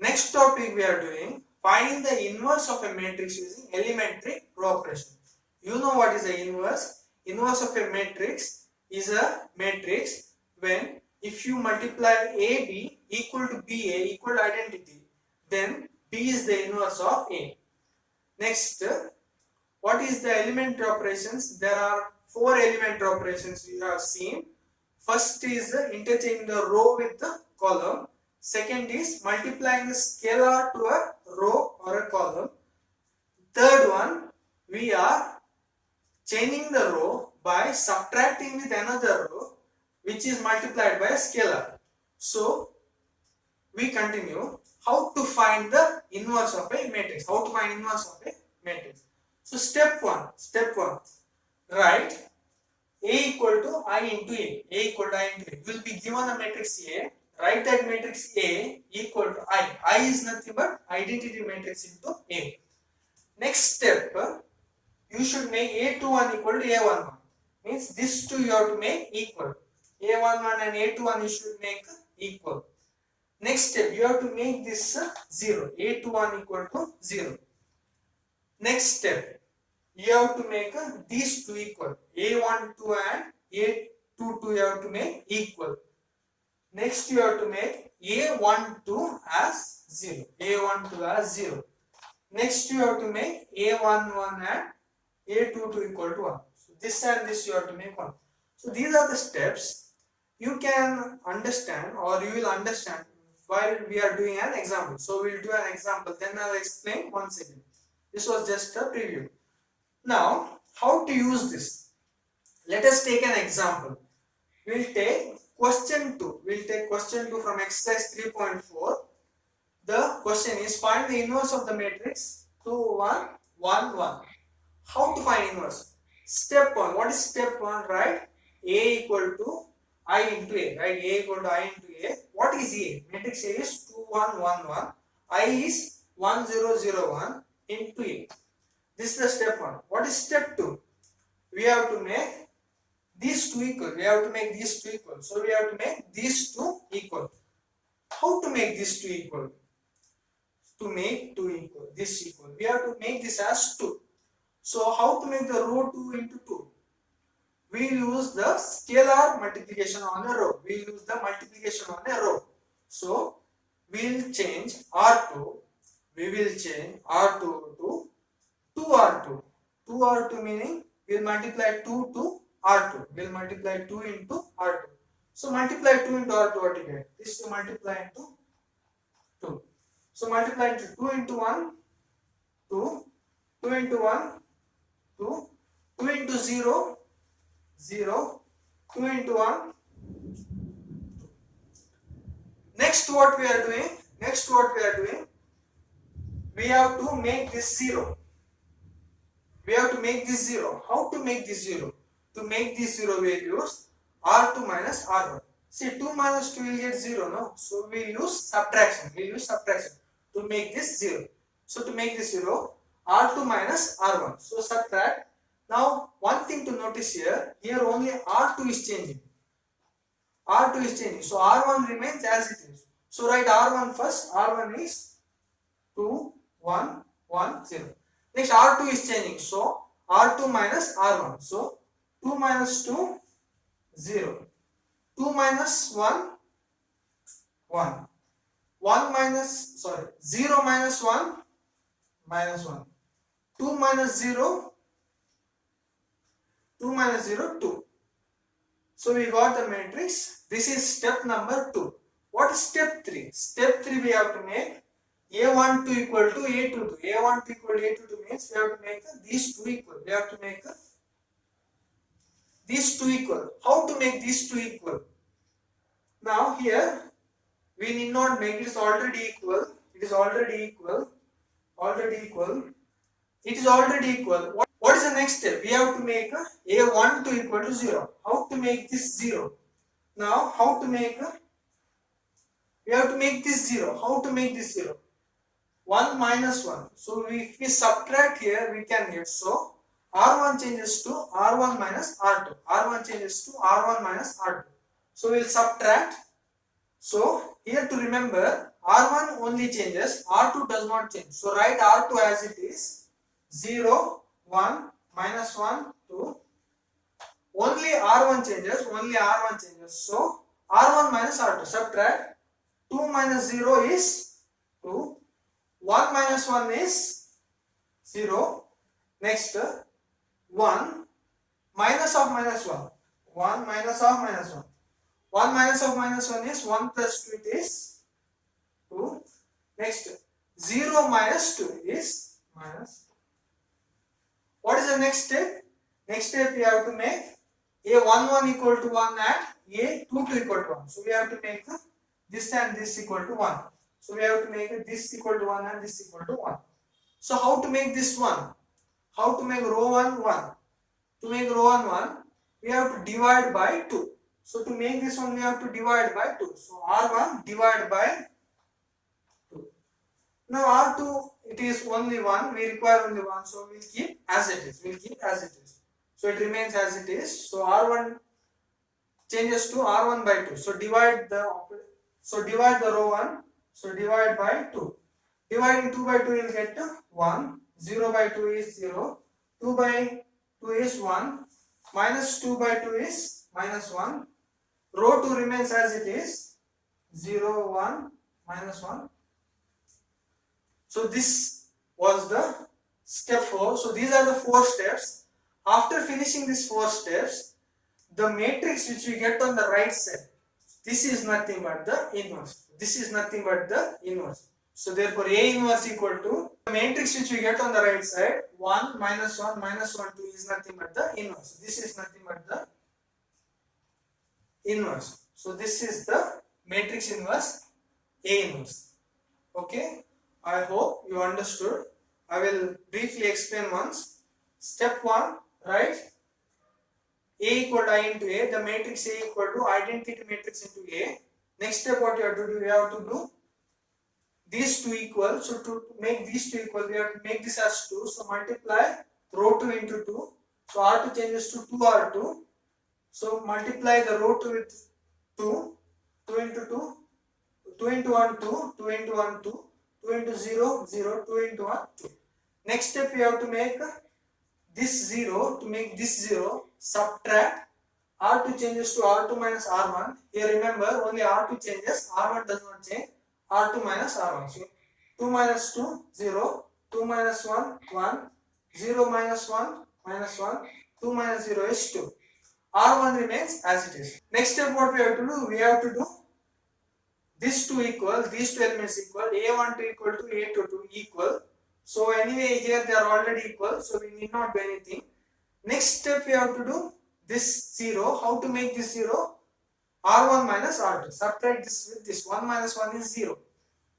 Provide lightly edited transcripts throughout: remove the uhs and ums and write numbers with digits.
Next topic we are doing finding the inverse of a matrix using elementary row operation. You know what is the inverse? Inverse of a matrix is a matrix when if you multiply AB equal to BA equal to identity, then B is the inverse of A. Next, what is the elementary operations? There are four elementary operations we have seen. First is interchanging the row with the column. Second is multiplying the scalar to a row or a column. Third one, we are changing the row by subtracting with another row which is multiplied by a scalar. So we continue how to find the inverse of a matrix. How to find inverse of a matrix. So step one, write A equal to I into A. A equal to I into A. You will be given a matrix A. Write that matrix A equal to I. I is nothing but identity matrix into A. Next step, you should make A21 equal to A11. Means this two you have to make equal. A11 and A21 you should make equal. Next step, you have to make this 0. A21 equal to 0. Next step, you have to make these two equal. A12 and A22 you have to make equal. Next you have to make A12 as 0. A12 as 0. Next you have to make A11 and A22 equal to 1. So this and this you have to make 1. So these are the steps you can understand or you will understand while we are doing an example. So we will do an example, then I will explain once again. This was just a preview. Now, how to use this? Let us take an example. We will take question 2. We will take question 2 from exercise 3.4. The question is find the inverse of the matrix 2, 1, 1, 1. How to find inverse? Step 1. What is step 1? Right? A equal to I into A. Right? A equal to I into A. What is A? Matrix A is 2, 1, 1, 1. I is 1, 0, 0, 1 into A. This is the step 1. What is step 2? We have to make these two equal. We have to make these two equal. So we have to make these two equal. How to make these two equal? To make 2 equal, this equal, we have to make this as 2. So how to make the row 2 into 2? We use the scalar multiplication on a row. We use the multiplication on a row. So we will change R2. We will change R2 to 2R2. 2R2 meaning we will multiply 2 to R2. We will multiply 2 into R2. So multiply 2 into R2, what you get? This you multiply into 2. So multiply into 2 into 1, 2, 2 into 1, 2, 2 into 0, 0, 2 into 1. Next what we are doing? We have to make this 0. We have to make this 0. How to make this 0? To make this 0 we will use R2 minus R1. See 2 minus 2 will get 0, no? So we will use subtraction. To make this 0. So to make this 0, R2 minus R1. So subtract. Now one thing to notice here only R2 is changing. So R1 remains as it is. So write R1 first. R1 is 2, 1, 1, 0. Next R2 is changing. So R2 minus R1. So 2 minus 2, 0. 2 minus 1, 1. 0 minus 1, minus 1. 2 minus 0, 2. So we got the matrix. This is step number 2. What is step 3? Step 3 we have to make A12 equal to A22. A12 equal to A22 means we have to make these two equal. We have to make these two equal. How to make these two equal? Now here we need not make it is already equal. It is already equal. What is the next step? We have to make A12 equal to 0. How to make this 0? Now how to make we have to make this 0. How to make this 0? 1 minus 1. So if we subtract here we can get. So R1 changes to R1 minus R2. R1 changes to R1 minus R2. So we will subtract So here to remember, R1 only changes, R2 does not change. So write R2 as it is 0, 1, minus 1, 2. Only R1 changes, only R1 changes. So R1 minus R2, subtract. 2 minus 0 is 2. 1 minus 1 is 0. Next, 1 minus of minus 1. 1 minus of minus 1. 1 minus of minus 1 is 1 plus 2, it is 2. Next, 0 minus 2 is minus. What is the next step? Next step we have to make A11 equal to 1 and A22 equal to 1. So we have to make this and this equal to 1. So we have to make this equal to 1 and this equal to 1. So how to make this 1? How to make row 1 1? To make row 1 1, we have to divide by 2. So to make this one, we have to divide by 2. So R1 divided by 2. Now R2, it is only 1. We require only 1. So we'll keep as it is. We'll keep as it is. So it remains as it is. So R1 changes to R1 by 2. So divide the row 1. So divide by 2. Dividing 2 by 2, you will get 1. 0 by 2 is 0. 2 by 2 is 1. Minus 2 by 2 is minus 1. Row 2 remains as it is 0, 1, minus 1. So this was the step 4. So these are the 4 steps. After finishing these 4 steps, the matrix which we get on the right side, this is nothing but the inverse. This is nothing but the inverse. So therefore A inverse equal to the matrix which we get on the right side, 1 minus 1 minus 1 2 is nothing but the inverse. This is nothing but the inverse. So this is the matrix inverse A inverse. Okay, I hope you understood. I will briefly explain once. Step 1, write A equal to I into A. The matrix A equal to identity matrix into A. Next step, what you have to do, you have to do these two equal. So to make these two equal, we have to make this as 2. So multiply row 2 into 2. So R2 changes to 2R2. So multiply the row 2 with 2. 2 into 2. 2 into 1, 2. 2 into 1, 2. 2 into 0, 0. 2 into 1, 2. Next step, we have to make this 0. To make this 0, subtract. R2 changes to R2 minus R1. Here remember, only R2 changes. R1 does not change. R2 minus R1. So 2 minus 2, 0. 2 minus 1, 1. 0 minus 1, minus 1. 2 minus 0 is 2. R1 remains as it is. Next step, what we have to do? We have to do these two equal, these two elements equal, A12 equal to A22 equal. So anyway, here they are already equal, so we need not do anything. Next step, we have to do this 0. How to make this 0? R1 minus R2. Subtract this with this. 1 minus 1 is 0.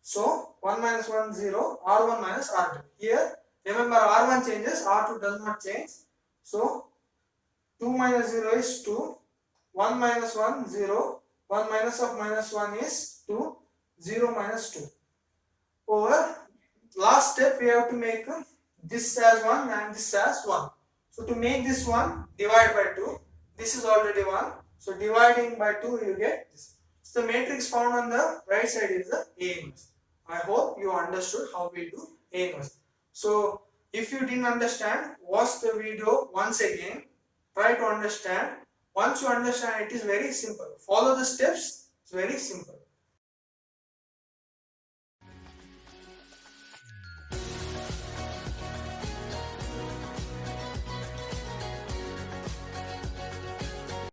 So 1 minus 1 0. R1 minus R2. Here, remember R1 changes, R2 does not change. So 2 minus 0 is 2. 1 minus 1 0. 1 minus of minus 1 is 2. 0 minus 2. Over last step, we have to make this as 1 and this as 1. So to make this 1, divide by 2. This is already 1. So dividing by 2, you get this. So the matrix found on the right side is the A inverse. I hope you understood how we do A inverse. So if you didn't understand, watch the video once again. Try to understand. Once you understand, it is very simple. Follow the steps. It's very simple.